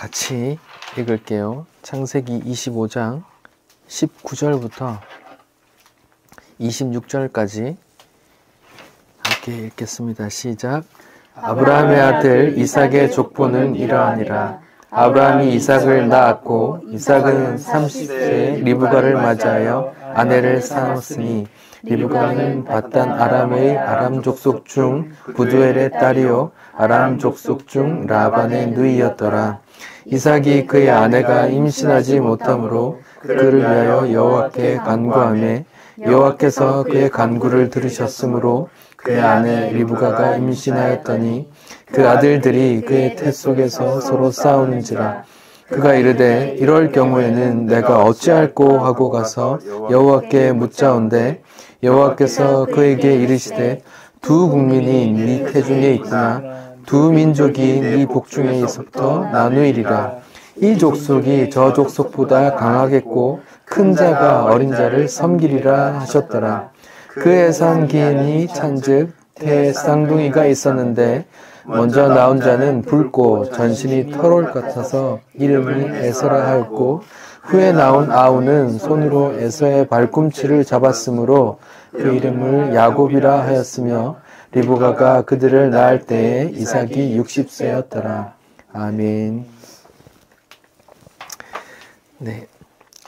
같이 읽을게요. 창세기 25장 19절부터 26절까지 함께 읽겠습니다. 시작. 아브라함의 아들 이삭의 족보는 이러하니라. 아브라함이 이삭을 낳았고 이삭은 30세에 리브가를 맞이하여 아내를 쌓았으니 리브가는 바단 아람의 아람 족속 중 부두엘의 딸이요 아람 족속 중 라반의 누이였더라. 이삭이 그의 아내가 임신하지 못하므로 그를 위하여 여호와께 간구하매 여호와께서 그의 간구를 들으셨으므로 그의 아내 리브가가 임신하였더니 그 아들들이 그의 태 속에서 서로 싸우는지라. 그가 이르되 이럴 경우에는 내가 어찌할꼬 하고 가서 여호와께 묻자온데 여호와께서 그에게 이르시되 두 국민이 네 태중에 있구나. 두 민족이 네 복중에서부터 나누이리라. 이 족속이 저 족속보다 강하겠고 큰 자가 어린 자를 섬기리라 하셨더라. 그의 상기인이 찬즉 태 쌍둥이가 있었는데 먼저 나온 자는 붉고 전신이 털옷 같아서 이름이 에서라 하였고 후에 나온 아우는 손으로 에서의 발꿈치를 잡았으므로 그 이름을 야곱이라 하였으며 리브가가 그들을 낳을 때에 이삭이 60세였더라. 아멘. 네,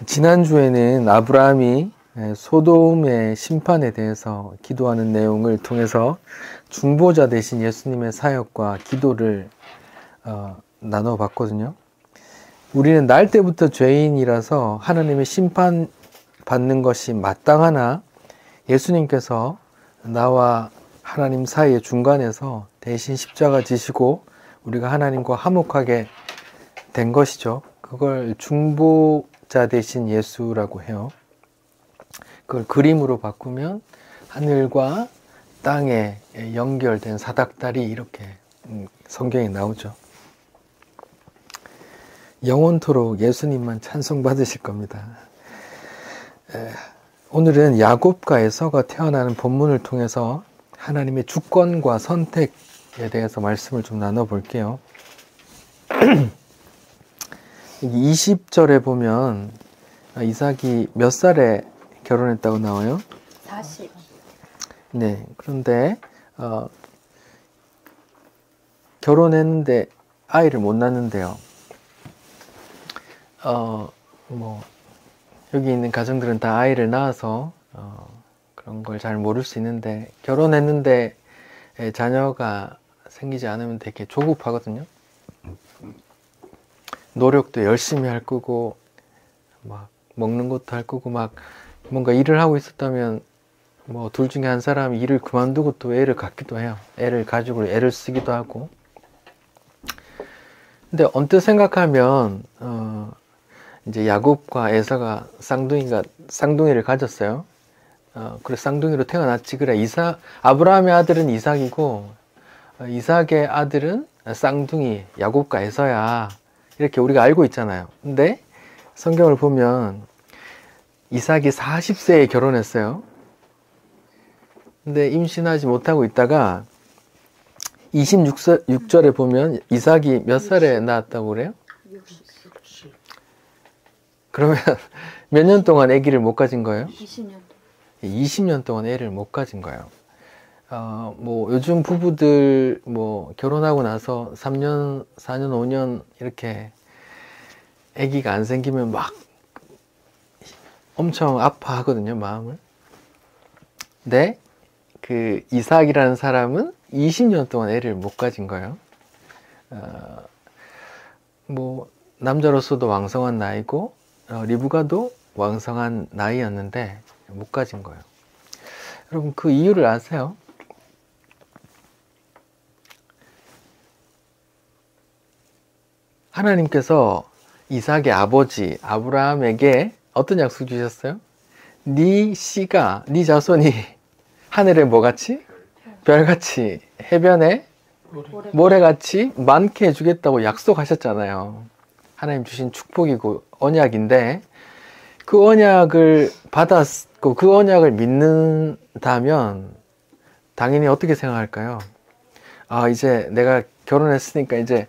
지난주에는 아브라함이 소돔의 심판에 대해서 기도하는 내용을 통해서 중보자 되신 예수님의 사역과 기도를 나눠봤거든요. 우리는 날 때부터 죄인이라서 하나님의 심판 받는 것이 마땅하나 예수님께서 나와 하나님 사이의 중간에서 대신 십자가 지시고 우리가 하나님과 화목하게 된 것이죠. 그걸 중보자 되신 예수라고 해요. 그걸 그림으로 바꾸면 하늘과 땅에 연결된 사닥다리 이렇게 성경에 나오죠. 영원토록 예수님만 찬송받으실 겁니다. 오늘은 야곱과 에서가 태어나는 본문을 통해서 하나님의 주권과 선택에 대해서 말씀을 좀 나눠볼게요. 20절에 보면 이삭이 몇 살에 결혼했다고 나와요? 40. 네, 그런데 결혼했는데 아이를 못 낳는데요. 여기 있는 가정들은 다 아이를 낳아서 그런 걸 잘 모를 수 있는데 결혼했는데 자녀가 생기지 않으면 되게 조급하거든요. 노력도 열심히 할 거고 막 먹는 것도 할 거고 막 뭔가 일을 하고 있었다면 뭐 둘 중에 한 사람이 일을 그만두고 또 애를 갖기도 해요. 애를 가지고 애를 쓰기도 하고. 근데 언뜻 생각하면 이제 야곱과 에서가 쌍둥이를 가졌어요. 그래 쌍둥이로 태어났지. 그래 아브라함의 아들은 이삭이고 이삭의 아들은 쌍둥이 야곱과 에서야. 이렇게 우리가 알고 있잖아요. 근데 성경을 보면 이삭이 40세에 결혼했어요. 근데 임신하지 못하고 있다가 26절에 보면 이삭이 몇 살에 낳았다고 그래요? 60. 그러면 몇 년 동안 아기를 못 가진 거예요? 20년. 20년 동안 애를 못 가진 거예요. 요즘 부부들 결혼하고 나서 3년, 4년, 5년 이렇게 아기가 안 생기면 막 엄청 아파하거든요, 마음을. 근데 그 이삭이라는 사람은 20년 동안 애를 못 가진 거예요. 남자로서도 왕성한 나이고 리브가도 왕성한 나이였는데 못 가진 거예요. 여러분 그 이유를 아세요? 하나님께서 이삭의 아버지 아브라함에게 어떤 약속 주셨어요? 네 씨가, 네 자손이 하늘에 뭐같이? 별같이 해변에 모래같이 많게 해주겠다고 약속하셨잖아요. 하나님 주신 축복이고 언약인데 그 언약을 받았고 그 언약을 믿는다면 당연히 어떻게 생각할까요? 이제 내가 결혼했으니까 이제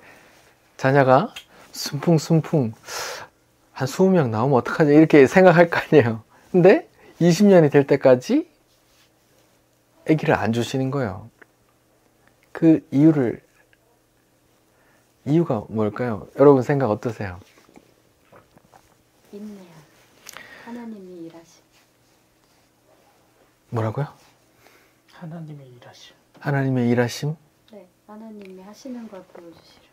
자녀가 순풍순풍 한 20명 나오면 어떡하지? 이렇게 생각할 거 아니에요. 근데 20년이 될 때까지 아기를 안 주시는 거예요. 그 이유가 뭘까요? 여러분 생각 어떠세요? 인내야. 하나님이 일하시. 뭐라고요? 하나님의 일하심. 하나님의 일하심? 네, 하나님이 하시는 걸 보여주시려고.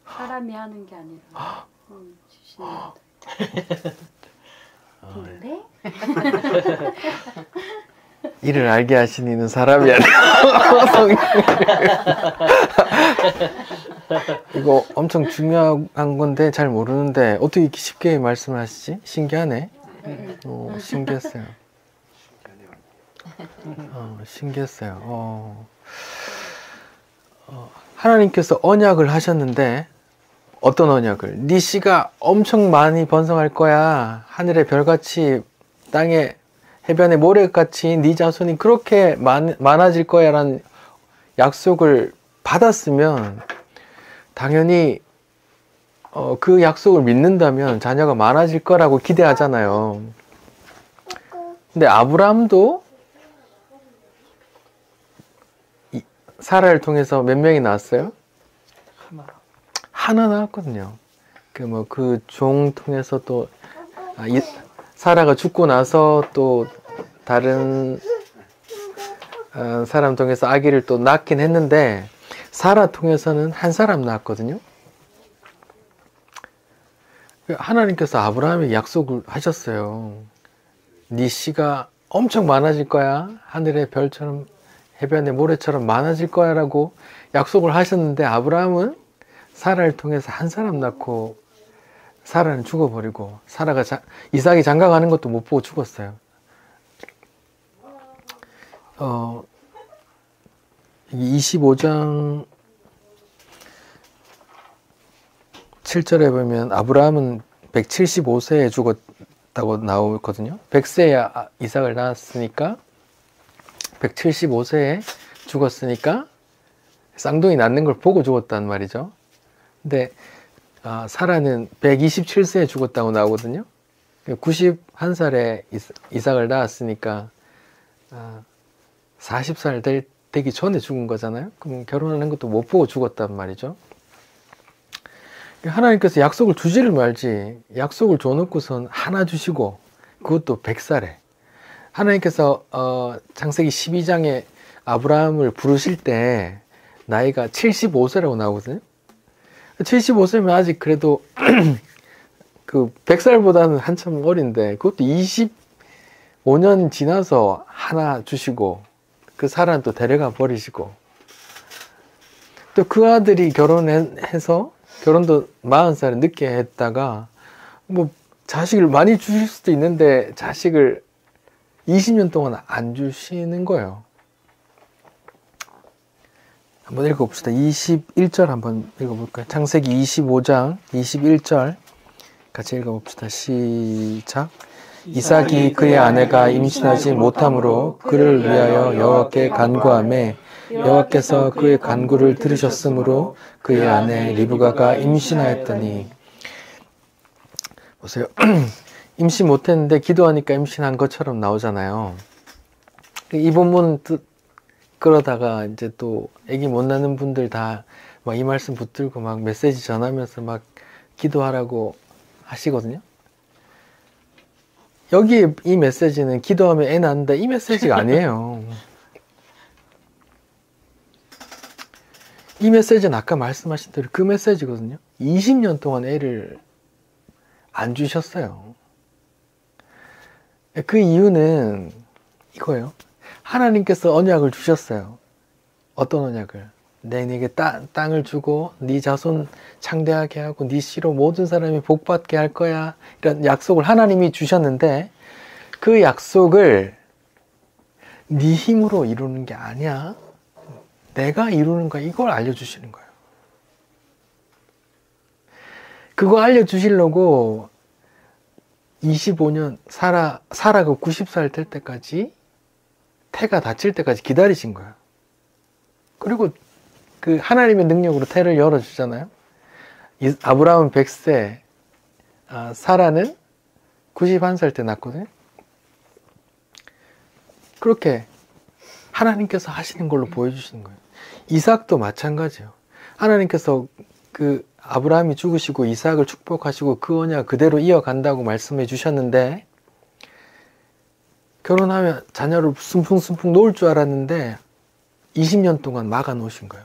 사람이 하는 게 아니라 주시는 거다. 근데 이를 알게 하신 이는 사람이 아니라 이거 엄청 중요한 건데 잘 모르는데 어떻게 이렇게 쉽게 말씀을 하시지? 신기하네. 신기했어요. 신기했어요. 하나님께서 언약을 하셨는데 어떤 언약을? 네 씨가 엄청 많이 번성할 거야. 하늘의 별같이 땅의 해변의 모래같이 네 자손이 그렇게 많아질 거야 라는 약속을 받았으면 당연히 그 약속을 믿는다면 자녀가 많아질 거라고 기대하잖아요. 근데 아브라함도 사라를 통해서 몇 명이 나왔어요? 하나 나왔거든요. 그 종 통해서 또 사라가 죽고 나서 또 다른 사람 통해서 아기를 또 낳긴 했는데 사라 통해서는 한 사람 낳았거든요. 하나님께서 아브라함에게 약속을 하셨어요. 네 씨가 엄청 많아질 거야. 하늘의 별처럼 해변의 모래처럼 많아질 거야 라고 약속을 하셨는데 아브라함은 사라를 통해서 한 사람 낳고 사라는 죽어버리고 이삭이 장가가는 것도 못 보고 죽었어요. 25장 7절에 보면 아브라함은 175세에 죽었다고 나오거든요. 100세에 이삭을 낳았으니까 175세에 죽었으니까 쌍둥이 낳는 걸 보고 죽었단 말이죠. 근데 사라는 127세에 죽었다고 나오거든요. 91살에 이삭을 낳았으니까 40살 되기 전에 죽은 거잖아요. 그럼 결혼하는 것도 못 보고 죽었단 말이죠. 하나님께서 약속을 주지를 말지 약속을 줘놓고선 하나 주시고 그것도 100살에 하나님께서 창세기 12장에 아브라함을 부르실 때 나이가 75세라고 나오거든요. 75세면 아직 그래도 그 100살보다는 한참 어린데 그것도 25년 지나서 하나 주시고 그 사람 또 데려가 버리시고 또 그 아들이 결혼해서 결혼도 40살에 늦게 했다가 뭐 자식을 많이 주실 수도 있는데 자식을 20년 동안 안 주시는 거예요. 한번 읽어봅시다. 21절 한번 읽어볼까요? 창세기 25장 21절 같이 읽어봅시다. 시작. 이삭이 그의 아내가 임신하지 못함으로 그를 위하여 여호와께 간구하매 여호와께서 그의 간구를 들으셨으므로 그의 아내 리브가가 임신하였더니 보세요. 임신 못했는데 기도하니까 임신한 것처럼 나오잖아요. 이 본문 그러다가 이제 또 아기 못 낳는 분들 다 막 이 말씀 붙들고 막 메시지 전하면서 막 기도하라고 하시거든요. 여기 이 메시지는 기도하면 애 낳는다 이 메시지가 아니에요. 이 메시지는 아까 말씀하신 대로 그 메시지거든요. 20년 동안 애를 안 주셨어요. 그 이유는 이거예요. 하나님께서 언약을 주셨어요. 어떤 언약을? 내게 땅을 주고 네 자손 창대하게 하고 네 씨로 모든 사람이 복받게 할 거야. 이런 약속을 하나님이 주셨는데 그 약속을 네 힘으로 이루는 게 아니야. 내가 이루는 거야. 이걸 알려주시는 거예요. 그거 알려주시려고 25년 사라가 90살 될 때까지 태가 닫힐 때까지 기다리신 거예요. 그리고 그 하나님의 능력으로 태를 열어주잖아요. 아브라함은 100세, 사라는 91살 때 낳거든요. 그렇게 하나님께서 하시는 걸로 보여주시는 거예요. 이삭도 마찬가지예요. 하나님께서 그 아브라함이 죽으시고 이삭을 축복하시고 그 언약 그대로 이어간다고 말씀해 주셨는데, 결혼하면 자녀를 숨풍숨풍 놓을 줄 알았는데 20년 동안 막아 놓으신 거예요.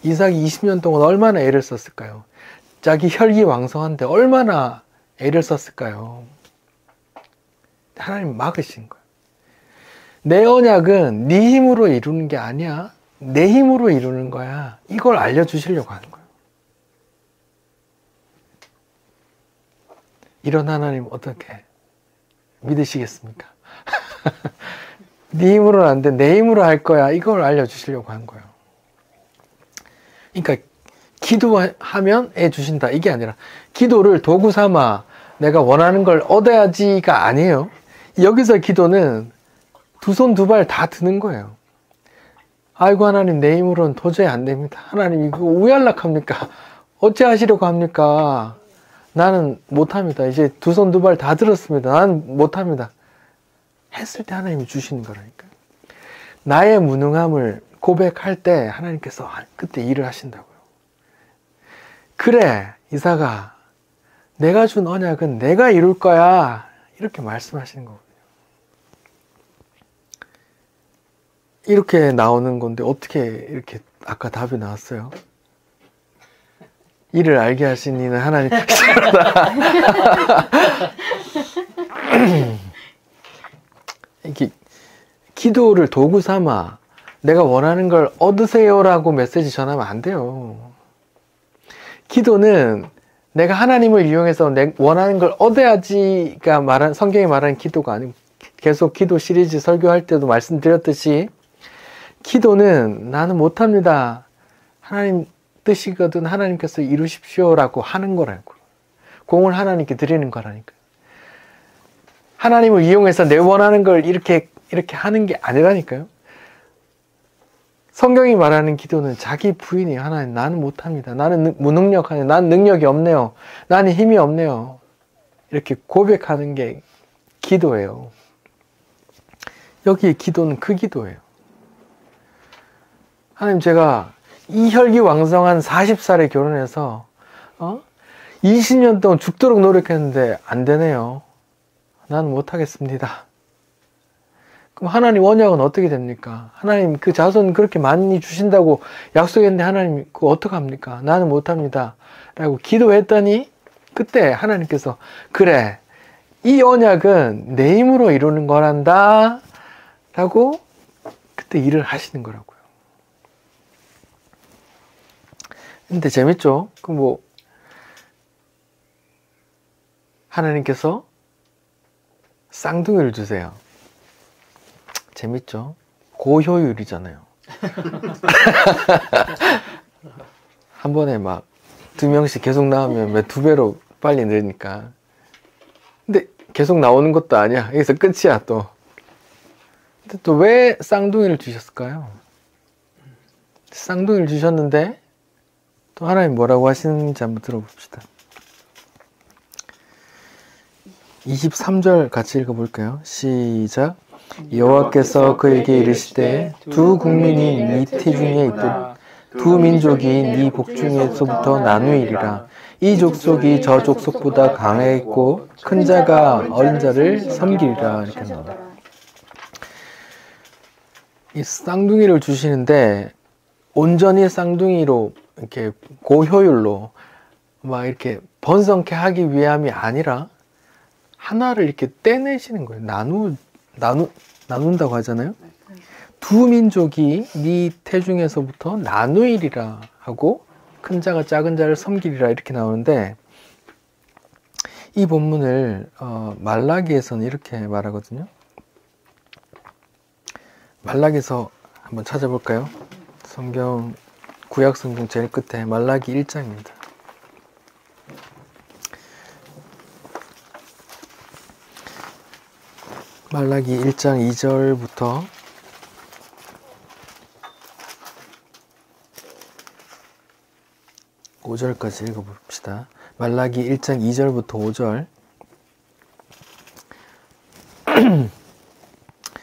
이삭이 20년 동안 얼마나 애를 썼을까요? 자기 혈기왕성한데 얼마나 애를 썼을까요? 하나님 막으신 거예요. 내 언약은 네 힘으로 이루는 게 아니야. 내 힘으로 이루는 거야. 이걸 알려주시려고 하는 거예요. 이런 하나님 어떻게 믿으시겠습니까? 네 힘으로는 안 돼. 내 힘으로 할 거야. 이걸 알려주시려고 한 거예요. 그러니까 기도하면 애 주신다. 이게 아니라 기도를 도구 삼아 내가 원하는 걸 얻어야지가 아니에요. 여기서 기도는 두 손 두 발 다 드는 거예요. 아이고 하나님 내 힘으로는 도저히 안 됩니다. 하나님 이거 왜 연락합니까? 어찌 하시려고 합니까? 나는 못합니다. 이제 두 손 두 발 다 들었습니다. 나는 못합니다. 했을 때 하나님이 주시는 거라니까요. 나의 무능함을 고백할 때 하나님께서 그때 일을 하신다고요. 그래 이삭아, 내가 준 언약은 내가 이룰 거야. 이렇게 말씀하시는 거거든요. 이렇게 나오는 건데 어떻게 이렇게 아까 답이 나왔어요? 이를 알게 하신 이는 하나님 뜻이로다. 이렇게 기도를 도구 삼아 내가 원하는 걸 얻으세요라고 메시지 전하면 안 돼요. 기도는 내가 하나님을 이용해서 내 원하는 걸 얻어야지가 성경이 말하는 기도가 아니고, 계속 기도 시리즈 설교할 때도 말씀드렸듯이 기도는 나는 못합니다. 하나님 뜻이거든 하나님께서 이루십시오라고 하는 거라고. 공을 하나님께 드리는 거라니까. 하나님을 이용해서 내 원하는 걸 이렇게 하는 게 아니라니까요. 성경이 말하는 기도는 자기 부인이 하나님 나는 못합니다. 나는 무능력하네. 나는 능력이 없네요. 나는 힘이 없네요. 이렇게 고백하는 게 기도예요. 여기에 기도는 그 기도예요. 하나님 제가 이 혈기왕성한 40살에 결혼해서 20년 동안 죽도록 노력했는데 안 되네요. 나는 못하겠습니다. 그럼 하나님 언약은 어떻게 됩니까? 하나님 그 자손 그렇게 많이 주신다고 약속했는데 하나님 그거 어떡합니까? 나는 못합니다. 라고 기도했더니 그때 하나님께서 그래 이 언약은 내 힘으로 이루는 거란다 라고 그때 일을 하시는 거라고요. 근데 재밌죠? 하나님께서 쌍둥이를 주세요. 재밌죠? 고효율이잖아요. 한 번에 막 2명씩 계속 나오면 두 배로 빨리 늘으니까. 근데 계속 나오는 것도 아니야. 여기서 끝이야 또. 근데 또 왜 쌍둥이를 주셨을까요? 쌍둥이를 주셨는데 또 하나님 뭐라고 하시는지 한번 들어봅시다. 23절 같이 읽어볼까요? 시작. 여호와께서 그에게 이르시되 두 국민이 네 태중에 있듯 두 민족이 네 복중에서부터 나누이리라. 이 족속이 저 족속보다 강하겠고 큰 자가 어린 자를 섬기리라. 이렇게 나옵니다. 이 쌍둥이를 주시는데 온전히 쌍둥이로 이렇게 고효율로 막 이렇게 번성케 하기 위함이 아니라 하나를 이렇게 떼내시는 거예요. 나눈다고 하잖아요. 두 민족이 네 태중에서부터 나누이리라 하고 큰 자가 작은 자를 섬기리라 이렇게 나오는데, 이 본문을 말라기에서는 이렇게 말하거든요. 말라기에서 한번 찾아볼까요? 성경 구약 성경 제일 끝에 말라기 1장입니다. 말라기 1장 2절부터 5절까지 읽어봅시다. 말라기 1장 2절부터 5절.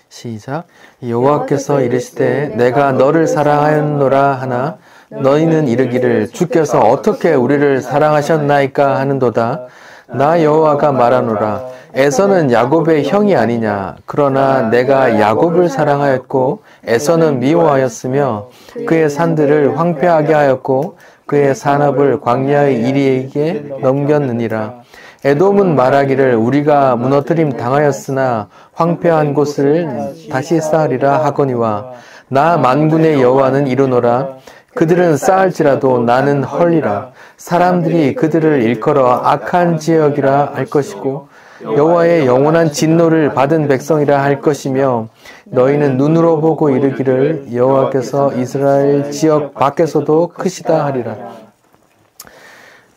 시작. 여호와께서 이르시되 내가 너를 사랑하였노라 하나 너희는 이르기를 주께서 어떻게 우리를 사랑하셨나이까 하는도다. 나 여호와가 말하노라. 에서는 야곱의 형이 아니냐. 그러나 내가 야곱을 사랑하였고 에서는 미워하였으며 그의 산들을 황폐하게 하였고 그의 산업을 광야의 이리에게 넘겼느니라. 에돔은 말하기를 우리가 무너뜨림 당하였으나 황폐한 곳을 다시 쌓으리라 하거니와 나 만군의 여호와는 이르노라. 그들은 쌓을지라도 나는 헐리라. 사람들이 그들을 일컬어 악한 지역이라 할 것이고 여호와의 영원한 진노를 받은 백성이라 할 것이며 너희는 눈으로 보고 이르기를 여호와께서 이스라엘 지역 밖에서도 크시다 하리라.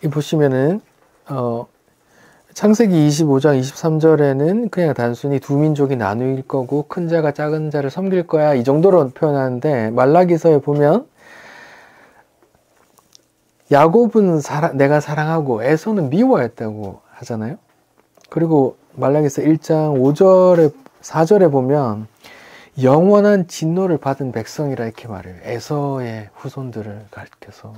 이 보시면은 창세기 25장 23절에는 그냥 단순히 두 민족이 나누일 거고 큰 자가 작은 자를 섬길 거야 이 정도로 표현하는데 말라기서에 보면 야곱은 내가 사랑하고 에서는 미워했다고 하잖아요. 그리고 말라기서 1장 5절에 4절에 보면 영원한 진노를 받은 백성이라 이렇게 말해요. 에서의 후손들을 가리켜서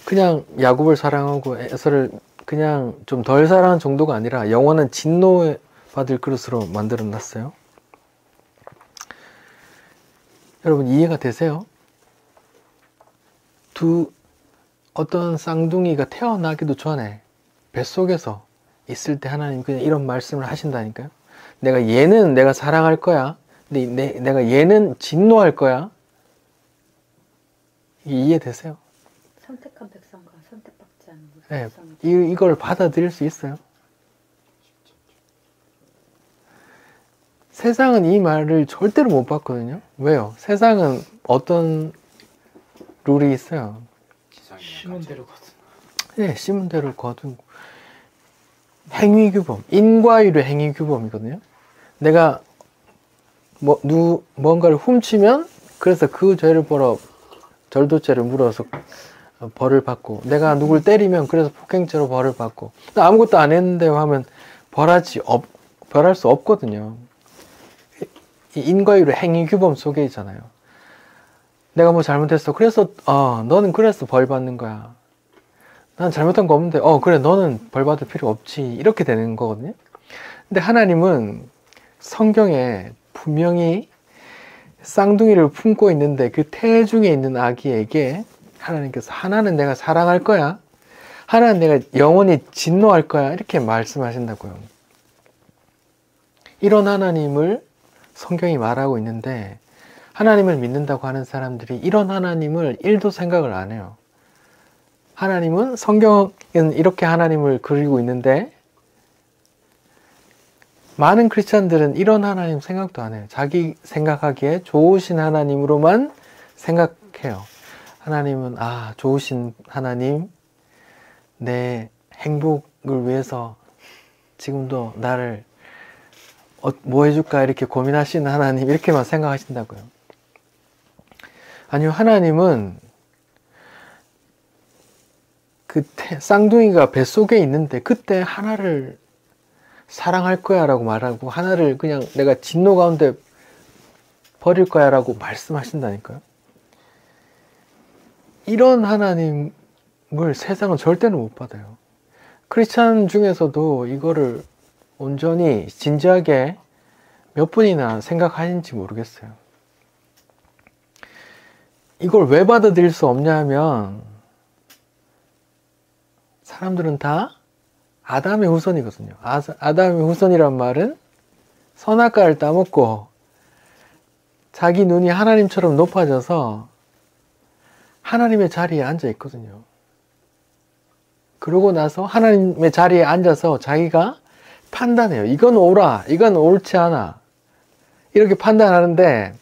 그냥 야곱을 사랑하고 에서를 그냥 좀 덜 사랑한 정도가 아니라 영원한 진노 받을 그릇으로 만들어 놨어요. 여러분 이해가 되세요? 어떤 쌍둥이가 태어나기도 전에 뱃속에서 있을 때 하나님 그냥 이런 말씀을 하신다니까요. 얘는 내가 사랑할 거야. 근데 내가 얘는 진노할 거야. 이해되세요? 선택한 백성과 선택받지 않은 네, 백성. 이걸 받아들일 수 있어요? 세상은 이 말을 절대로 못 받거든요. 왜요? 세상은 어떤 룰이 있어요? 심은 대로 거둔. 네, 심은 대로 거둔. 행위규범, 인과율의 행위규범이거든요. 내가 뭔가를 훔치면 그래서 그 죄를 벌어 절도죄를 물어서 벌을 받고, 내가 누굴 때리면 그래서 폭행죄로 벌을 받고, 아무것도 안 했는데 하면 벌할 수 없거든요. 이 인과율의 행위규범 속에 있잖아요. 내가 뭐 잘못했어. 그래서 너는 그래서 벌 받는 거야. 난 잘못한 거 없는데 그래 너는 벌 받을 필요 없지. 이렇게 되는 거거든요. 근데 하나님은 성경에 분명히 쌍둥이를 품고 있는데 그 태 중에 있는 아기에게 하나님께서 하나는 내가 사랑할 거야. 하나는 내가 영원히 진노할 거야. 이렇게 말씀하신다고요. 이런 하나님을 성경이 말하고 있는데 하나님을 믿는다고 하는 사람들이 이런 하나님을 1도 생각을 안 해요. 하나님은 성경은 이렇게 하나님을 그리고 있는데 많은 크리스찬들은 이런 하나님 생각도 안 해요. 자기 생각하기에 좋으신 하나님으로만 생각해요. 하나님은 좋으신 하나님, 내 행복을 위해서 지금도 나를 뭐 해줄까 이렇게 고민하시는 하나님 이렇게만 생각하신다고요. 아니요, 하나님은 그때 쌍둥이가 뱃속에 있는데 그때 하나를 사랑할 거야 라고 말하고 하나를 그냥 내가 진노 가운데 버릴 거야 라고 말씀하신다니까요. 이런 하나님을 세상은 절대로 못 받아요. 크리스찬 중에서도 이거를 온전히 진지하게 몇 분이나 생각하시는지 모르겠어요. 이걸 왜 받아들일 수 없냐 하면 사람들은 다 아담의 후손이거든요. 아담의 후손이란 말은 선악과를 따먹고 자기 눈이 하나님처럼 높아져서 하나님의 자리에 앉아 있거든요. 그러고 나서 하나님의 자리에 앉아서 자기가 판단해요. 이건 옳아, 이건 옳지 않아. 이렇게 판단하는데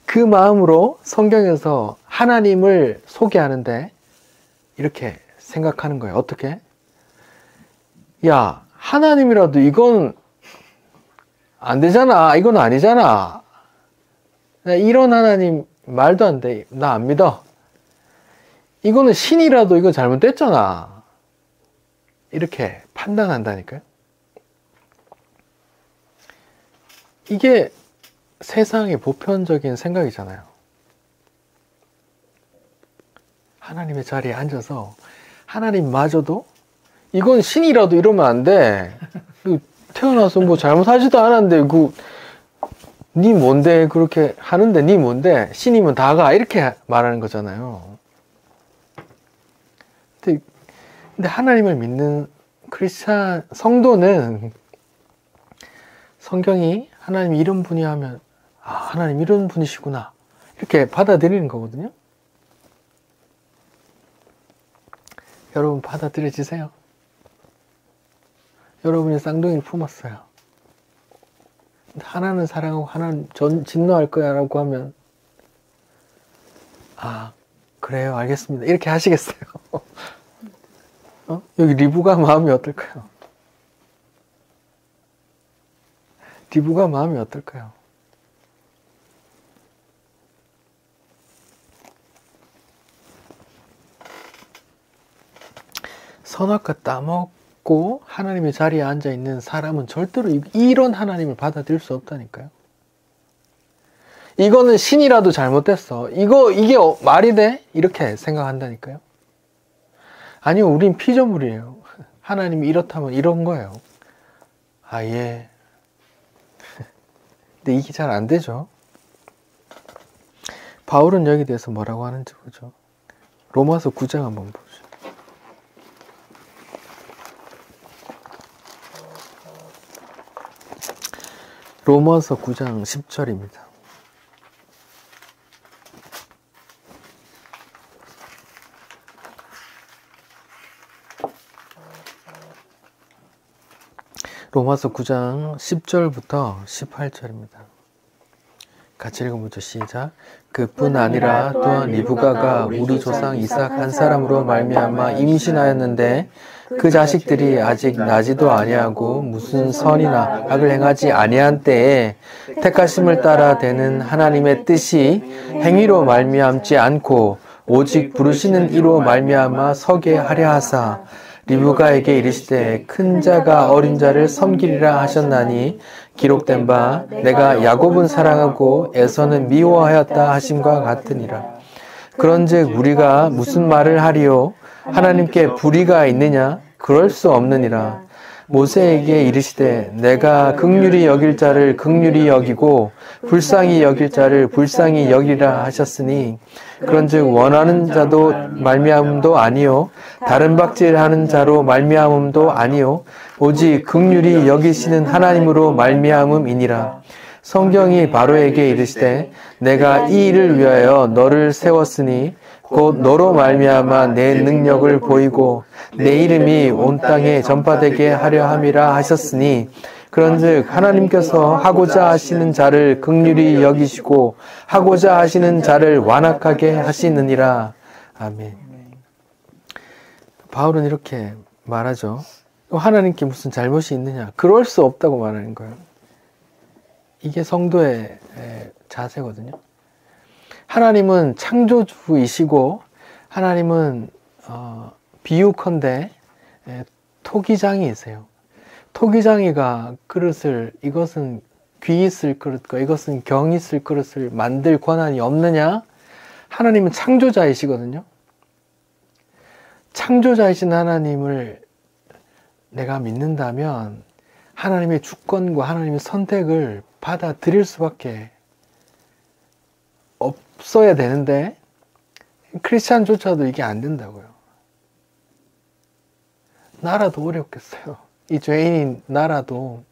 그 마음으로 성경에서 하나님을 소개하는데 이렇게 생각하는 거예요. 어떻게? 야, 하나님이라도 이건 안 되잖아. 이건 아니잖아. 이런 하나님 말도 안 돼. 나 안 믿어. 이거는 신이라도 이거 잘못됐잖아. 이렇게 판단한다니까요. 이게 세상의 보편적인 생각이잖아요. 하나님의 자리에 앉아서 하나님마저도 이건 신이라도 이러면 안 돼. 태어나서 뭐 잘못하지도 않았는데 니 뭔데 그렇게 하는데 니 뭔데 신이면 다가 이렇게 말하는 거잖아요. 근데 하나님을 믿는 크리스찬 성도는 성경이 하나님이 이런 분이 하면 아 하나님 이런 분이시구나 이렇게 받아들이는 거거든요. 여러분 받아들여지세요. 여러분이 쌍둥이를 품었어요. 하나는 사랑하고 하나는 진노할 거야 라고 하면 아 그래요 알겠습니다 이렇게 하시겠어요? 여기 리브가 마음이 어떨까요? 리브가 마음이 어떨까요? 선악과 따먹고 하나님의 자리에 앉아있는 사람은 절대로 이런 하나님을 받아들일 수 없다니까요. 이거는 신이라도 잘못됐어. 이게 말이 돼? 이렇게 생각한다니까요. 아니요, 우린 피조물이에요. 하나님이 이렇다면 이런 거예요. 아, 예. 근데 이게 잘 안 되죠. 바울은 여기 대해서 뭐라고 하는지 보죠. 로마서 9장 한번 보죠. 로마서 9장 10절입니다. 로마서 9장 10절부터 18절입니다. 같이 읽어보죠. 시작. 그뿐 아니라 또한 리브가가 우리 조상 이삭 한 사람으로 말미암아 임신하였는데 그 자식들이 아직 나지도 아니하고 무슨 선이나 악을 행하지 아니한 때에 택하심을 따라 되는 하나님의 뜻이 행위로 말미암지 않고 오직 부르시는 이로 말미암아 서게 하려 하사 리브가에게 이르시되 큰 자가 어린 자를 섬기리라 하셨나니 기록된 바 내가 야곱은 사랑하고 에서는 미워하였다 하심과 같으니라. 그런즉 우리가 무슨 말을 하리요? 하나님께 불의가 있느냐? 그럴 수 없느니라. 모세에게 이르시되 내가 긍휼히 여길 자를 긍휼히 여기고 불쌍히 여길 자를 불쌍히 여기라 하셨으니 그런즉 원하는 자도 말미암음도 아니요 다른 박질하는 자로 말미암음도 아니요 오직 긍휼히 여기시는 하나님으로 말미암음이니라. 성경이 바로에게 이르시되 내가 이 일을 위하여 너를 세웠으니 곧 너로 말미암아 내 능력을 보이고 내 이름이 온 땅에 전파되게 하려 함이라 하셨으니 그런즉 하나님께서 하고자 하시는 자를 긍휼히 여기시고 하고자 하시는 자를 완악하게 하시느니라. 아멘. 바울은 이렇게 말하죠. 하나님께 무슨 잘못이 있느냐? 그럴 수 없다고 말하는 거예요. 이게 성도의 자세거든요. 하나님은 창조주이시고 하나님은 비유컨대 토기장이세요. 토기장이가 그릇을 이것은 귀 있을 그릇과 이것은 경 있을 그릇을 만들 권한이 없느냐? 하나님은 창조자이시거든요. 창조자이신 하나님을 내가 믿는다면 하나님의 주권과 하나님의 선택을 받아들일 수밖에 없어야 되는데 크리스찬조차도 이게 안 된다고요. 나라도 어렵겠어요. 이 죄인인 나라도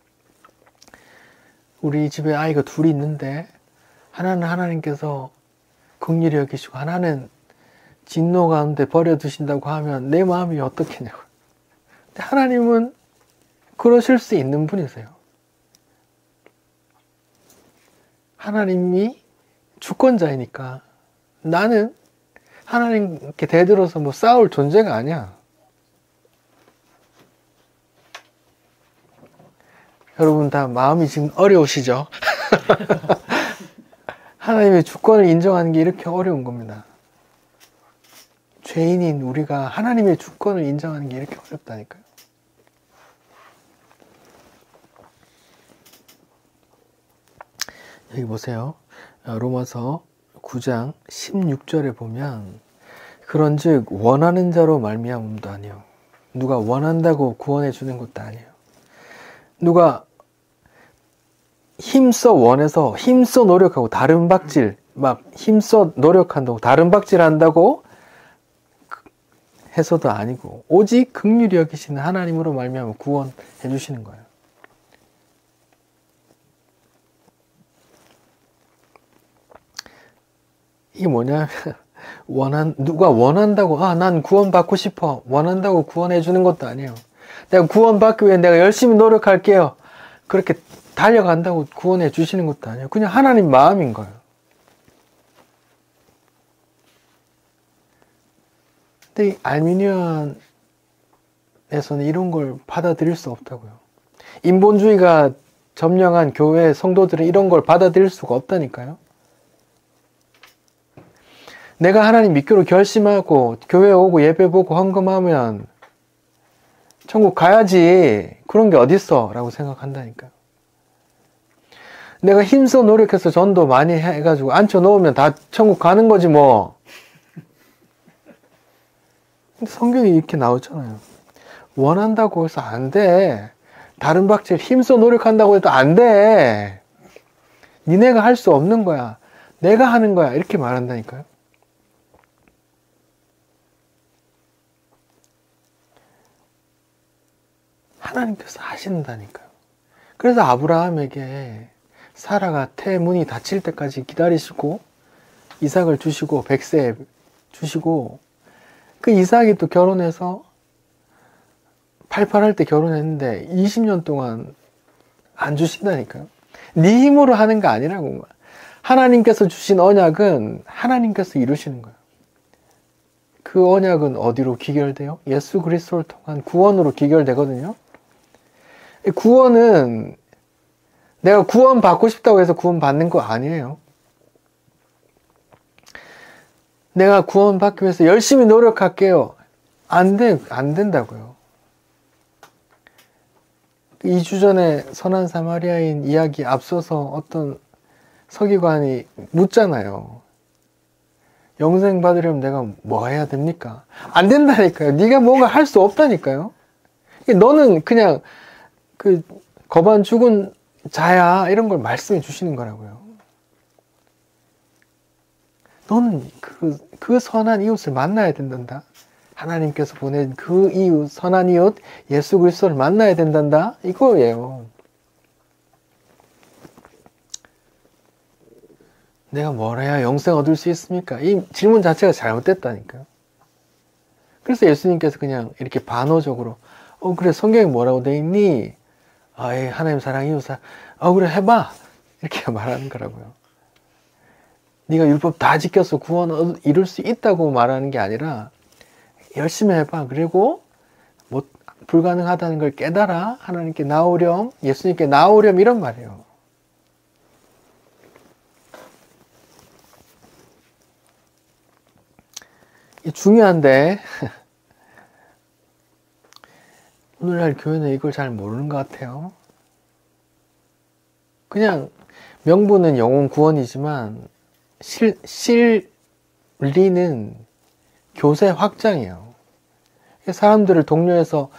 우리 집에 아이가 둘이 있는데 하나는 하나님께서 긍휼히 여기시고 하나는 진노 가운데 버려두신다고 하면 내 마음이 어떻겠냐고요. 근데 하나님은 그러실 수 있는 분이세요. 하나님이 주권자이니까 나는 하나님께 대들어서 뭐 싸울 존재가 아니야. 여러분 다 마음이 지금 어려우시죠? 하나님의 주권을 인정하는 게 이렇게 어려운 겁니다. 죄인인 우리가 하나님의 주권을 인정하는 게 이렇게 어렵다니까요. 여기 보세요. 로마서 9장 16절에 보면 그런즉 원하는 자로 말미암음도 아니요 누가 원한다고 구원해 주는 것도 아니에요. 누가 힘써 원해서 힘써 노력하고 다른 박질 막 힘써 노력한다고 다른 박질 한다고 해서도 아니고 오직 긍휼히 여기시는 하나님으로 말미암아 구원해 주시는 거예요. 이게 뭐냐면 누가 원한다고 난 구원 받고 싶어 원한다고 구원해 주는 것도 아니에요. 내가 구원 받기 위해 내가 열심히 노력할게요. 그렇게 달려간다고 구원해 주시는 것도 아니에요. 그냥 하나님 마음인 거예요. 근데 이 알미니안에서는 이런 걸 받아들일 수 없다고요. 인본주의가 점령한 교회 성도들은 이런 걸 받아들일 수가 없다니까요. 내가 하나님 믿기로 결심하고 교회 오고 예배 보고 헌금하면 천국 가야지 그런 게 어딨어 라고 생각한다니까요. 내가 힘써 노력해서 전도 많이 해가지고 앉혀놓으면 다 천국 가는 거지 뭐. 근데 성경이 이렇게 나오잖아요. 원한다고 해서 안 돼. 다른 박질 힘써 노력한다고 해도 안 돼. 니네가 할 수 없는 거야. 내가 하는 거야. 이렇게 말한다니까요. 하나님께서 하신다니까요. 그래서 아브라함에게 사라가 태문이 닫힐 때까지 기다리시고 이삭을 주시고 100세 주시고 그 이삭이 또 결혼해서 88할 때 결혼했는데 20년 동안 안 주신다니까요. 네 힘으로 하는 거 아니라고. 하나님께서 주신 언약은 하나님께서 이루시는 거예요. 그 언약은 어디로 기결돼요? 예수 그리스도를 통한 구원으로 기결되거든요. 구원은 내가 구원 받고 싶다고 해서 구원 받는 거 아니에요. 내가 구원 받기 위해서 열심히 노력할게요. 안 된다고요. 2주 전에 선한 사마리아인 이야기 앞서서 어떤 서기관이 묻잖아요. 영생 받으려면 내가 뭐 해야 됩니까? 안 된다니까요. 네가 뭔가 할 수 없다니까요. 너는 그냥 그 거반 죽은 자야 이런 걸 말씀해 주시는 거라고요. 너는 그 선한 이웃을 만나야 된단다. 하나님께서 보낸 그 이웃, 선한 이웃 예수 그리스도를 만나야 된단다. 이거예요. 내가 뭘 해야 영생 얻을 수 있습니까? 이 질문 자체가 잘못됐다니까요. 그래서 예수님께서 그냥 이렇게 반어적으로 그래 성경에 뭐라고 돼 있니? 하나님 사랑 이웃 사랑 그래 해봐 이렇게 말하는 거라고요. 네가 율법 다 지켜서 구원 이룰 수 있다고 말하는 게 아니라 열심히 해봐. 그리고 뭐 불가능하다는 걸 깨달아 하나님께 나오렴 예수님께 나오렴 이런 말이에요. 중요한데 오늘날 교회는 이걸 잘 모르는 것 같아요. 그냥 명분은 영혼 구원이지만 실리는 교세 확장이에요. 사람들을 독려해서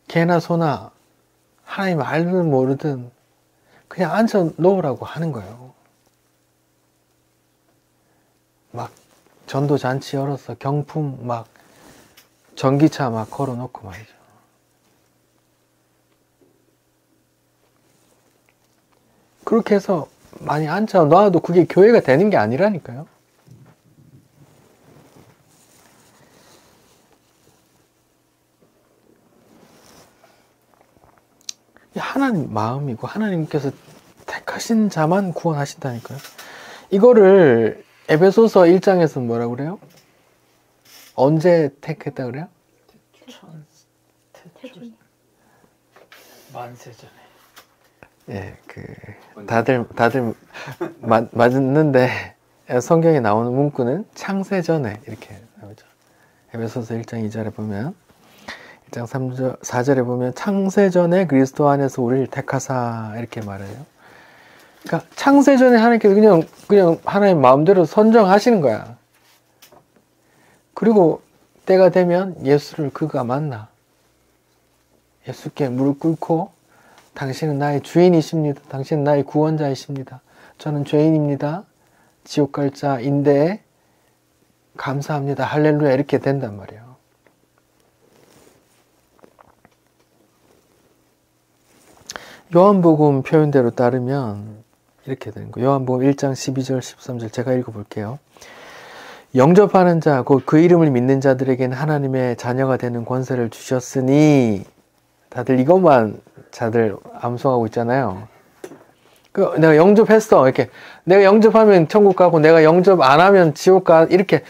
개나 소나 하나님 알든 모르든 그냥 앉혀 놓으라고 하는 거예요. 막 전도 잔치 열어서 경품 막 전기차 막 걸어놓고 말이죠. 그렇게 해서 많이 앉혀 놔도 그게 교회가 되는 게 아니라니까요. 하나님 마음이고 하나님께서 택하신 자만 구원하신다니까요. 이거를 에베소서 1장에서 뭐라고 그래요? 언제 택했다 그래요? 태중. 만세 전에. 예, 다들 맞는데 성경에 나오는 문구는 창세 전에 이렇게 에베소서 1장 2절에 보면 1장 3절, 4절에 보면 창세전에 그리스도 안에서 우리를 택하사 이렇게 말해요. 그러니까 창세전에 하나님께서 그냥 하나님 마음대로 선정하시는 거야. 그리고 때가 되면 예수를 그가 만나. 예수께 무릎 꿇고 당신은 나의 주인이십니다. 당신은 나의 구원자이십니다. 저는 죄인입니다. 지옥 갈 자인데 감사합니다. 할렐루야 이렇게 된단 말이에요. 요한복음 표현대로 따르면 이렇게 되는 거예요. 요한복음 1장 12절 13절 제가 읽어볼게요. 영접하는 자, 곧 그 이름을 믿는 자들에게는 하나님의 자녀가 되는 권세를 주셨으니 다들 이것만 다들 암송하고 있잖아요. 내가 영접했어. 이렇게 내가 영접하면 천국 가고 내가 영접 안 하면 지옥 가. 이렇게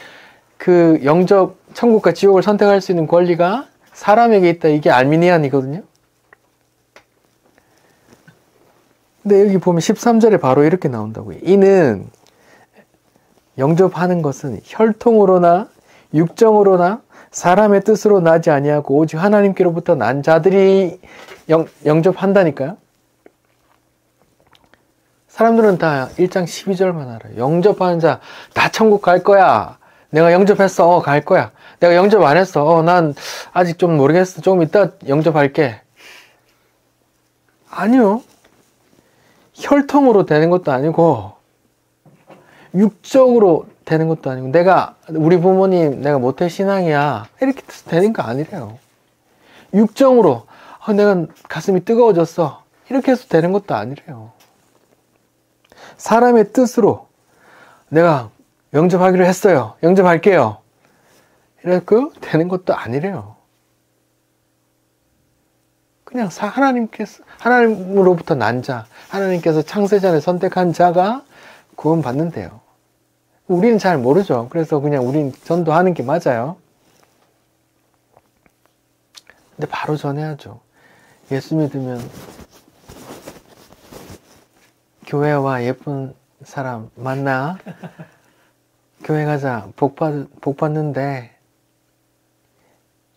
그 영접 천국과 지옥을 선택할 수 있는 권리가 사람에게 있다. 이게 알미니안이거든요. 근데 여기 보면 13절에 바로 이렇게 나온다고요. 이는 영접하는 것은 혈통으로나 육정으로나 사람의 뜻으로 나지 아니하고 오직 하나님께로부터 난 자들이 영접한다니까요. 사람들은 다 1장 12절만 알아요. 영접하는 자 다 천국 갈 거야. 내가 영접했어. 갈 거야. 내가 영접 안 했어. 난 아직 좀 모르겠어. 조금 이따 영접할게. 아니요. 혈통으로 되는 것도 아니고 육적으로 되는 것도 아니고 우리 부모님 내가 모태신앙이야 이렇게 되는 거 아니래요. 육정으로 내가 가슴이 뜨거워졌어 이렇게 해서 되는 것도 아니래요. 사람의 뜻으로 내가 영접하기로 했어요. 영접할게요. 이렇게 되는 것도 아니래요. 그냥 하나님으로부터 난 자, 하나님께서 창세전에 선택한 자가 구원받는데요. 우리는 잘 모르죠. 그래서 그냥 우린 전도하는 게 맞아요. 근데 바로 전해야죠. 예수 믿으면 교회와 예쁜 사람 만나. 교회 가자. 복 받는데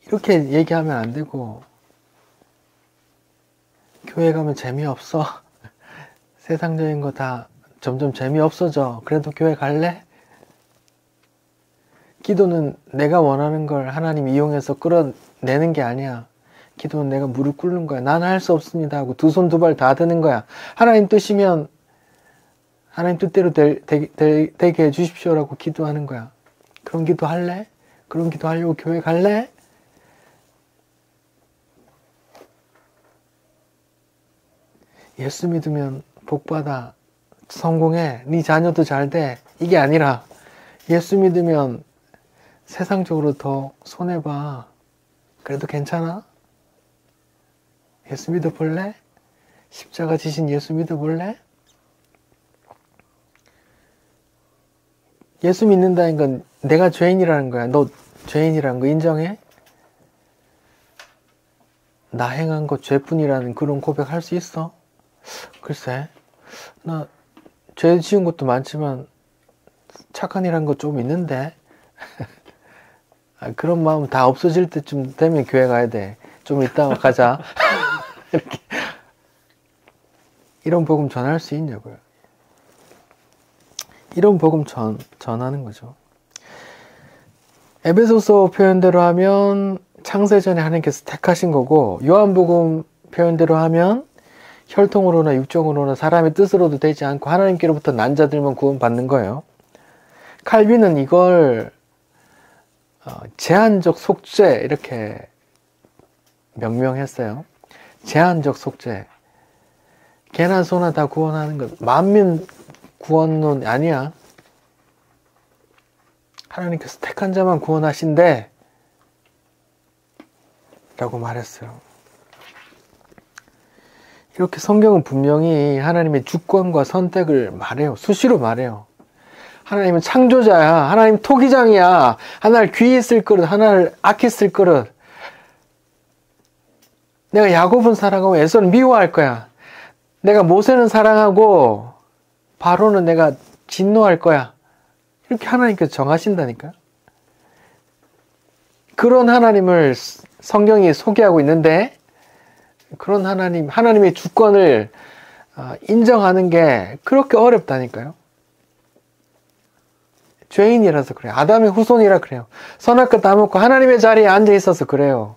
이렇게 얘기하면 안 되고 교회 가면 재미없어. 세상적인 거 다 점점 재미없어져. 그래도 교회 갈래? 기도는 내가 원하는 걸 하나님 이용해서 끌어내는 게 아니야. 기도는 내가 무릎 꿇는 거야. 나는 할 수 없습니다 하고 두 손 두 발 다 드는 거야. 하나님 뜻이면 하나님 뜻대로 되게 해주십시오라고 기도하는 거야. 그런 기도 할래? 그런 기도 하려고 교회 갈래? 예수 믿으면 복받아. 성공해. 네 자녀도 잘 돼. 이게 아니라 예수 믿으면 세상적으로 더 손해봐. 그래도 괜찮아? 예수 믿어볼래? 십자가 지신 예수 믿어볼래? 예수 믿는다는 건 내가 죄인이라는 거야. 너 죄인이라는 거 인정해? 나 행한 거 죄뿐이라는 그런 고백할 수 있어? 글쎄, 나 죄 지은 것도 많지만 착한 일 한 거 좀 있는데 그런 마음 다 없어질 때쯤 되면 교회 가야 돼. 좀 이따가 가자. 이렇게. 이런 복음 전할 수 있냐고요. 이런 복음 전하는 거죠. 에베소서 표현대로 하면 창세전에 하나님께서 택하신 거고, 요한복음 표현대로 하면 혈통으로나 육정으로나 사람의 뜻으로도 되지 않고 하나님께로부터 난 자들만 구원받는 거예요. 칼빈은 이걸 제한적 속죄 이렇게 명명했어요. 제한적 속죄. 개나 소나 다 구원하는 것. 만민 구원론 아니야. 하나님께서 택한 자만 구원하신대 라고 말했어요. 이렇게 성경은 분명히 하나님의 주권과 선택을 말해요. 수시로 말해요. 하나님은 창조자야. 하나님 토기장이야. 하나를 귀히 쓸 그릇, 하나를 악히 쓸 그릇. 내가 야곱은 사랑하고 에서는 미워할 거야. 내가 모세는 사랑하고 바로는 내가 진노할 거야. 이렇게 하나님께서 정하신다니까요. 그런 하나님을 성경이 소개하고 있는데 그런 하나님의 주권을 인정하는 게 그렇게 어렵다니까요. 죄인이라서 그래요. 아담의 후손이라 그래요. 선악과 다 먹고 하나님의 자리에 앉아 있어서 그래요.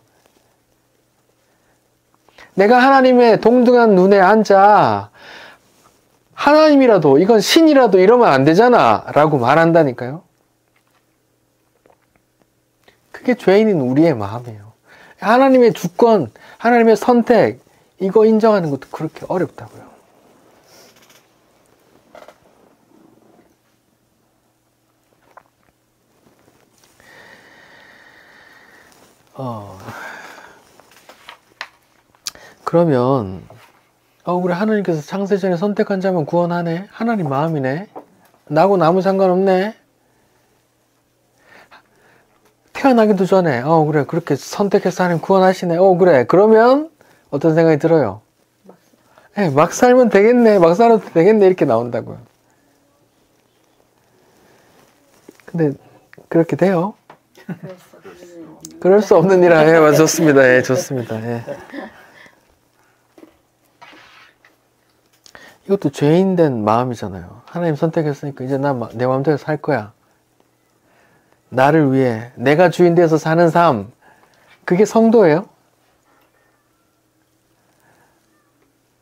내가 하나님의 동등한 눈에 앉아 하나님이라도 이건 신이라도 이러면 안 되잖아 라고 말한다니까요. 그게 죄인인 우리의 마음이에요. 하나님의 주권, 하나님의 선택 이거 인정하는 것도 그렇게 어렵다고요. 그러면 그래 하나님께서 창세전에 선택한 자만 구원하네. 하나님 마음이네. 나하고 아무 상관없네. 태어나기도 전에 그래 그렇게 선택해서 하나님 구원하시네. 그래 그러면 어떤 생각이 들어요? 막 살면 되겠네. 막 살아도 되겠네. 이렇게 나온다고요. 근데 그렇게 돼요? 그럴 수 없는 일이라. 예, 좋습니다. 예, 좋습니다. 예. 이것도 죄인된 마음이잖아요. 하나님 선택했으니까 이제 내 마음대로 살 거야. 나를 위해 내가 주인 돼서 사는 삶, 그게 성도예요?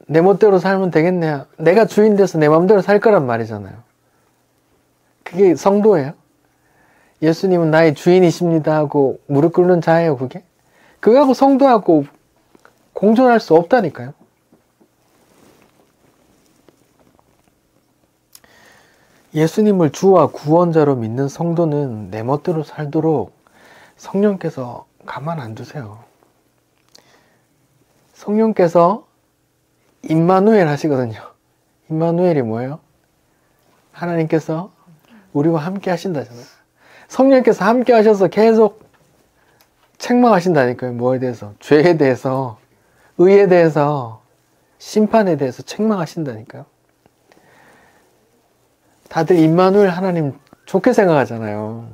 내 멋대로 살면 되겠네. 내가 주인 돼서 내 마음대로 살 거란 말이잖아요. 그게 성도예요? 예수님은 나의 주인이십니다 하고 무릎 꿇는 자예요, 그게? 그거하고 성도하고 공존할 수 없다니까요. 예수님을 주와 구원자로 믿는 성도는 내 멋대로 살도록 성령께서 가만 안 두세요. 성령께서 임마누엘 하시거든요. 임마누엘이 뭐예요? 하나님께서 우리와 함께 하신다잖아요. 성령께서 함께 하셔서 계속 책망하신다니까요. 뭐에 대해서? 죄에 대해서, 의에 대해서, 심판에 대해서 책망하신다니까요. 다들 임마누엘 하나님 좋게 생각하잖아요.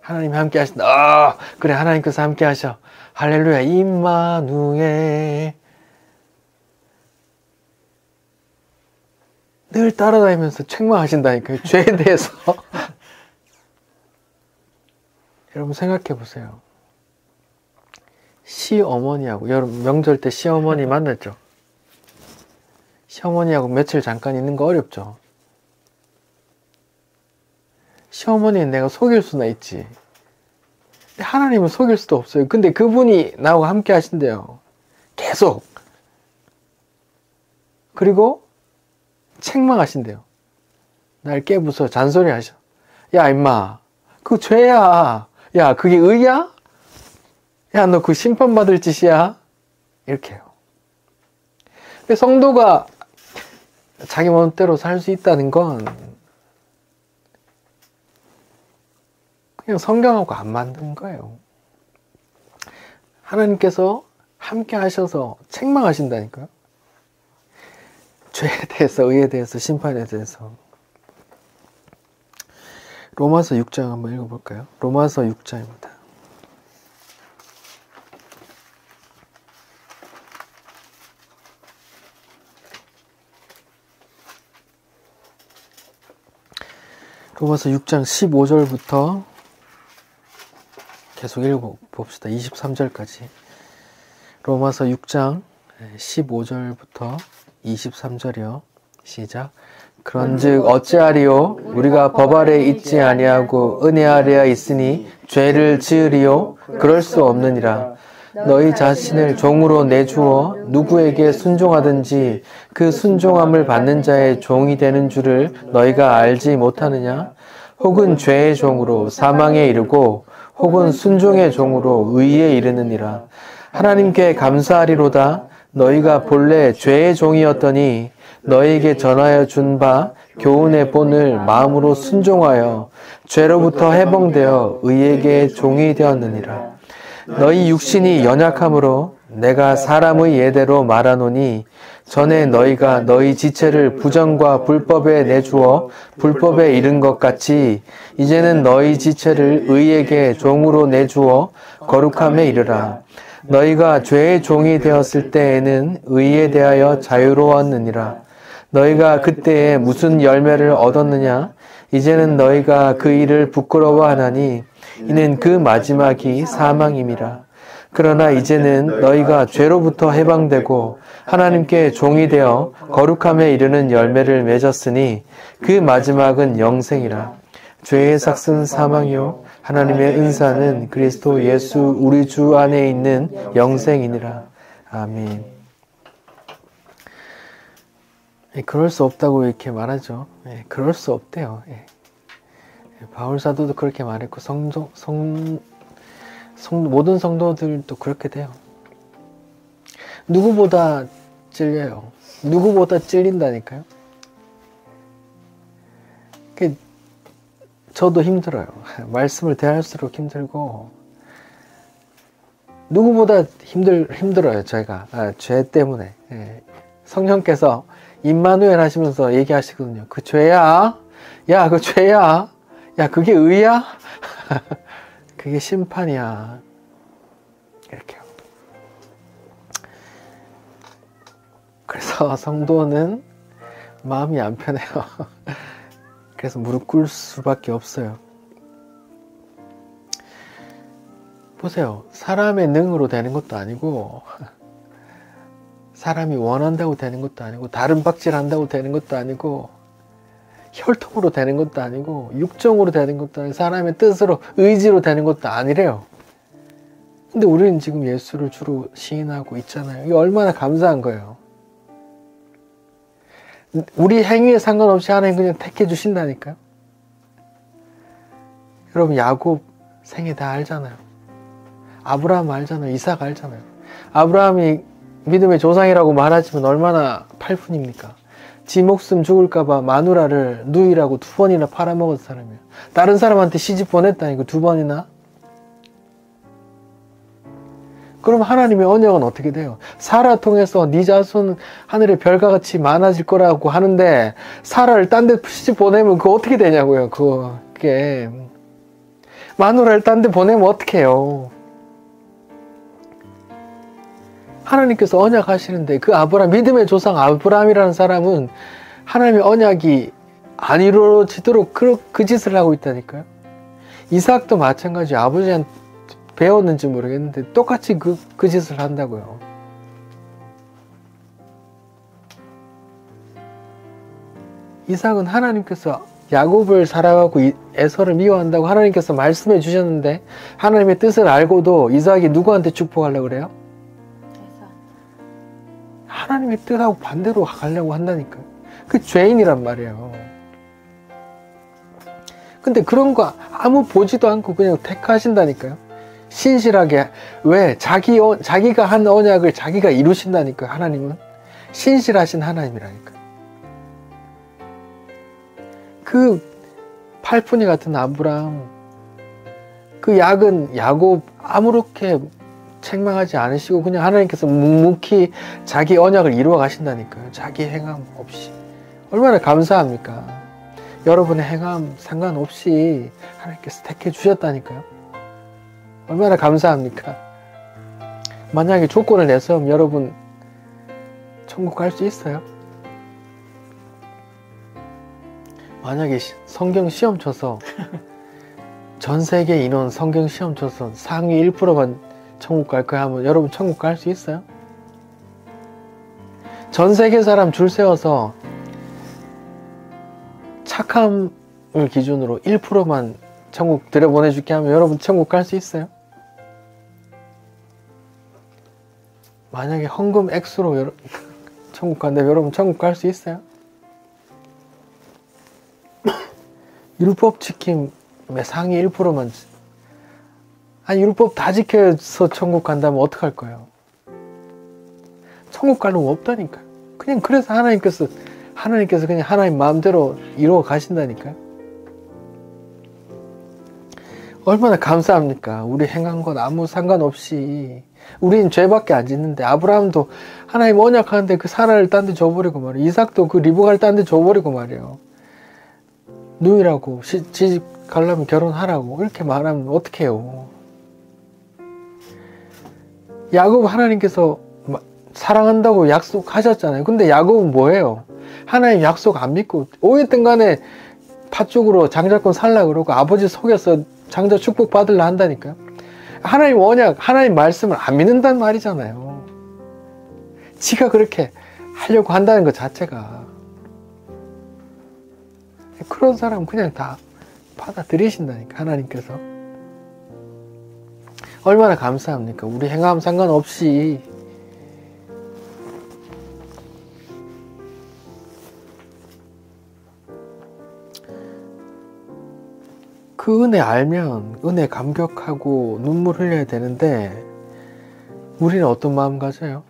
하나님이 함께 하신다. 그래 하나님께서 함께 하셔. 할렐루야 임마누엘. 늘 따라다니면서 책망하신다니까요. 죄에 대해서. 여러분 생각해 보세요. 시어머니하고 여러분 명절 때 시어머니 만났죠? 시어머니하고 며칠 잠깐 있는 거 어렵죠? 시어머니는 내가 속일 수나 있지. 근데 하나님은 속일 수도 없어요. 근데 그분이 나하고 함께 하신대요. 계속. 그리고 책망하신대요. 날 깨부숴 잔소리 하셔. 야 임마 그거 죄야. 야 그게 의야? 야 너 그 심판받을 짓이야? 이렇게 해요. 근데 성도가 자기 마음대로 살 수 있다는 건 그냥 성경하고 안 맞는 거예요. 하나님께서 함께 하셔서 책망하신다니까요. 죄에 대해서, 의에 대해서, 심판에 대해서. 로마서 6장 한번 읽어볼까요? 로마서 6장입니다. 로마서 6장 15절부터 계속 읽어봅시다. 23절까지. 로마서 6장 15절부터 23절이요. 시작. 그런즉 어찌하리요? 우리가 법 아래 있지 아니하고 은혜 아래야 있으니 죄를 지으리요? 그럴 수 없느니라. 너희 자신을 종으로 내주어 누구에게 순종하든지 그 순종함을 받는 자의 종이 되는 줄을 너희가 알지 못하느냐? 혹은 죄의 종으로 사망에 이르고 혹은 순종의 종으로 의에 이르느니라. 하나님께 감사하리로다. 너희가 본래 죄의 종이었더니 너희에게 전하여 준 바 교훈의 본을 마음으로 순종하여 죄로부터 해방되어 의에게 종이 되었느니라. 너희 육신이 연약함으로 내가 사람의 예대로 말하노니 전에 너희가 너희 지체를 부정과 불법에 내주어 불법에 이른 것 같이 이제는 너희 지체를 의에게 종으로 내주어 거룩함에 이르라. 너희가 죄의 종이 되었을 때에는 의에 대하여 자유로웠느니라. 너희가 그때에 무슨 열매를 얻었느냐? 이제는 너희가 그 일을 부끄러워하나니 이는 그 마지막이 사망임이라. 그러나 이제는 너희가 죄로부터 해방되고 하나님께 종이 되어 거룩함에 이르는 열매를 맺었으니 그 마지막은 영생이라. 죄의 삭은 사망이요 하나님의 은사는 그리스도 예수 우리 주 안에 있는 영생이니라. 아멘. 그럴 수 없다고 이렇게 말하죠. 그럴 수 없대요. 바울 사도도 그렇게 말했고 모든 성도들도 그렇게 돼요. 누구보다 찔려요. 누구보다 찔린다니까요. 저도 힘들어요. 말씀을 대할수록 힘들고 누구보다 힘들어요. 제가 죄 때문에. 성령께서 임마누엘 하시면서 얘기하시거든요. 그 죄야. 야, 그 죄야. 야, 그게 의야? 그게 심판이야. 이렇게요. 그래서 성도는 마음이 안 편해요. 그래서 무릎 꿇을 수밖에 없어요. 보세요. 사람의 능으로 되는 것도 아니고 사람이 원한다고 되는 것도 아니고 다른 박질한다고 되는 것도 아니고 혈통으로 되는 것도 아니고 육정으로 되는 것도 아니고 사람의 뜻으로 의지로 되는 것도 아니래요. 근데 우리는 지금 예수를 주로 시인하고 있잖아요. 이게 얼마나 감사한 거예요. 우리 행위에 상관없이 하나님 그냥 택해 주신다니까요. 여러분 야곱 생애 다 알잖아요. 아브라함 알잖아요. 이삭 알잖아요. 아브라함이 믿음의 조상이라고 말하지만 얼마나 팔푼입니까? 지 목숨 죽을까봐 마누라를 누이라고 2번이나 팔아먹은 사람이에요. 다른 사람한테 시집 보냈다니까 2번이나. 그럼 하나님의 언약은 어떻게 돼요? 사라 통해서 네 자손 하늘의 별과 같이 많아질 거라고 하는데 사라를 딴 데 시집 보내면 그거 어떻게 되냐고요. 그게 마누라를 딴 데 보내면 어떻게 해요? 하나님께서 언약하시는데 그 아브라함, 믿음의 조상 아브라함이라는 사람은 하나님의 언약이 안 이루어지도록 그 짓을 하고 있다니까요. 이삭도 마찬가지. 아버지한테 배웠는지 모르겠는데 똑같이 그 짓을 한다고요. 이삭은 하나님께서 야곱을 사랑하고 에서를 미워한다고 하나님께서 말씀해 주셨는데 하나님의 뜻을 알고도 이삭이 누구한테 축복하려고 그래요? 하나님의 뜻하고 반대로 가려고 한다니까요. 그 죄인이란 말이에요. 근데 그런 거 아무 보지도 않고 그냥 택하신다니까요. 신실하게. 왜? 자기가 한 언약을 자기가 이루신다니까요. 하나님은 신실하신 하나님이라니까요. 그 팔푼이 같은 아브라함, 그 야곱 아무렇게 책망하지 않으시고 그냥 하나님께서 묵묵히 자기 언약을 이루어 가신다니까요. 자기 행함 없이. 얼마나 감사합니까? 여러분의 행함 상관없이 하나님께서 택해 주셨다니까요. 얼마나 감사합니까? 만약에 조건을 내서 여러분 천국 갈 수 있어요? 만약에 성경 시험 쳐서 전 세계 인원 성경 시험 쳐서 상위 1%만 천국 갈 거야 하면 여러분 천국 갈 수 있어요? 전 세계 사람 줄 세워서 착함을 기준으로 1%만 천국 들여보내줄게 하면 여러분 천국 갈 수 있어요? 만약에 헌금 액수로 천국 간다면 여러분 천국 갈 수 있어요? 율법 지킴의 상위 1%만 아니 율법 다 지켜서 천국 간다면 어떡할 거예요? 천국 갈 놈 없다니까요. 그냥 그래서 하나님께서 그냥 하나님 마음대로 이루어 가신다니까요. 얼마나 감사합니까? 우리 행한 것 아무 상관없이. 우리는 죄밖에 안 짓는데, 아브라함도 하나님 언약하는데 그 사라를 딴 데 줘버리고 말이에요. 이삭도 그 리브가를 딴 데 줘버리고 말이에요. 누이라고, 시집 가려면 결혼하라고 이렇게 말하면 어떡해요. 야곱 하나님께서 사랑한다고 약속하셨잖아요. 근데 야곱은 뭐예요? 하나님 약속 안 믿고 어쨌든 간에 팥죽으로 장자권 살라 그러고 아버지 속여서 장자 축복 받으려 한다니까요. 하나님 언약, 하나님 말씀을 안 믿는다는 말이잖아요. 지가 그렇게 하려고 한다는 것 자체가. 그런 사람은 그냥 다 받아들이신다니까, 하나님께서. 얼마나 감사합니까? 우리 행함 상관없이. 그 은혜 알면 은혜 감격하고 눈물 흘려야 되는데 우리는 어떤 마음 가져요?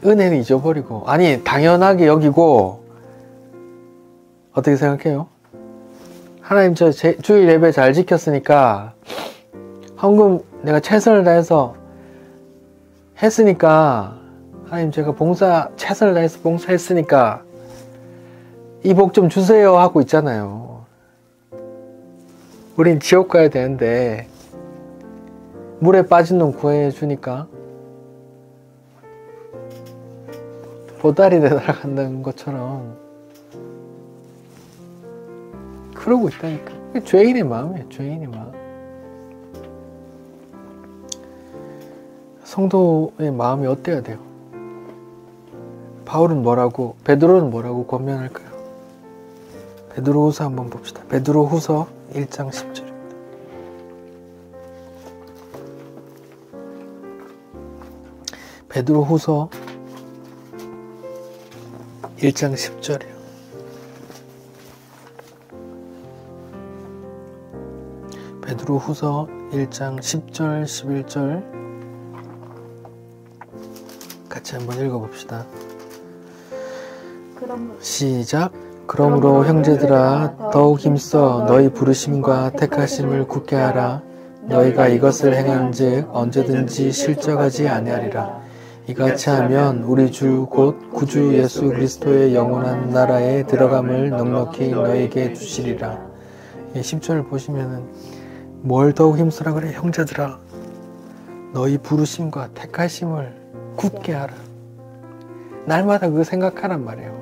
은혜는 잊어버리고, 아니 당연하게 여기고, 어떻게 생각해요? 하나님 저 주일 예배 잘 지켰으니까 헌금 내가 최선을 다해서 했으니까, 하나님 제가 최선을 다해서 봉사했으니까 이 복 좀 주세요 하고 있잖아요. 우린 지옥 가야 되는데 물에 빠진 놈 구해 주니까 보따리 내달아간다는 것처럼 그러고 있다니까. 죄인의 마음이에요. 죄인의 마음. 성도의 마음이 어때야 돼요? 바울은 뭐라고, 베드로는 뭐라고 권면할까요? 베드로후서 한번 봅시다. 베드로후서 1장 10절입니다. 베드로후서 1장 10절이요. 베드로후서 1장 10절, 11절 같이 한번 읽어봅시다. 시작. 그러므로 형제들아 더욱 힘써 너희 부르심과 택하심을 굳게 하라. 너희가 이것을 행한즉 언제든지 실족하지 아니하리라. 이같이 하면 우리 주 곧 구주 예수 그리스도의 영원한 나라에 들어감을 넉넉히 너희에게 주시리라. 10절을 보시면은 뭘 더욱 힘쓰라 그래? 형제들아 너희 부르심과 택하심을 굳게 하라. 날마다 그거 생각하란 말이에요.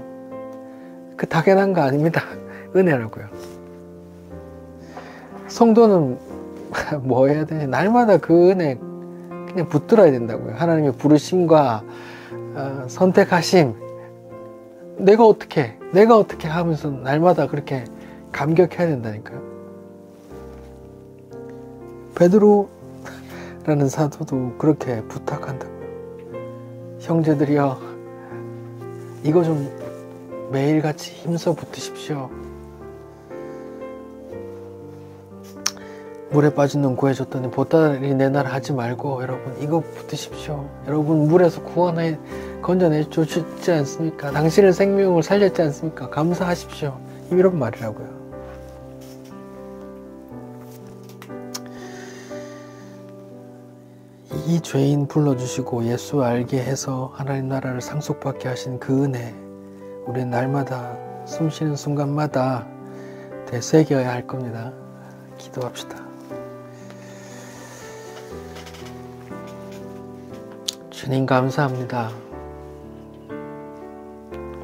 그 당연한 거 아닙니다. 은혜라고요. 성도는 뭐 해야 되냐? 날마다 그 은혜 그냥 붙들어야 된다고요. 하나님의 부르심과 선택하심. 내가 어떻게 하면서 날마다 그렇게 감격해야 된다니까요. 베드로라는 사도도 그렇게 부탁한다고요. 형제들이여 이거 좀 매일같이 힘써 붙으십시오. 물에 빠진 놈 구해줬더니 보따리 내놔라 하지 말고 여러분 이거 붙으십시오. 여러분 물에서 건져내 주지 않습니까? 당신의 생명을 살렸지 않습니까? 감사하십시오. 이런 말이라고요. 이 죄인 불러주시고 예수 알게 해서 하나님 나라를 상속받게 하신 그 은혜, 우리는 날마다 숨쉬는 순간마다 되새겨야 할 겁니다. 기도합시다. 주님 감사합니다.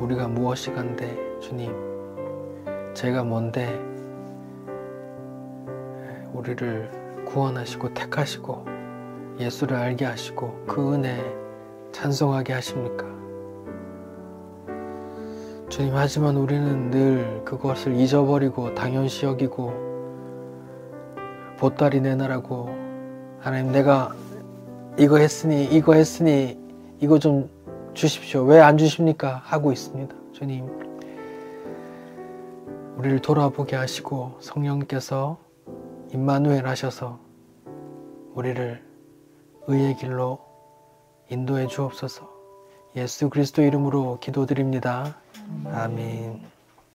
우리가 무엇이 간데 주님, 제가 뭔데 우리를 구원하시고 택하시고 예수를 알게 하시고 그 은혜 찬송하게 하십니까? 주님, 하지만 우리는 늘 그것을 잊어버리고 당연시 여기고 보따리 내놔라고, 하나님 내가 이거 했으니 이거 좀 주십시오. 왜 안 주십니까? 하고 있습니다. 주님, 우리를 돌아보게 하시고 성령께서 임마누엘 하셔서 우리를 의의 길로 인도해 주옵소서. 예수 그리스도 이름으로 기도드립니다. 아멘.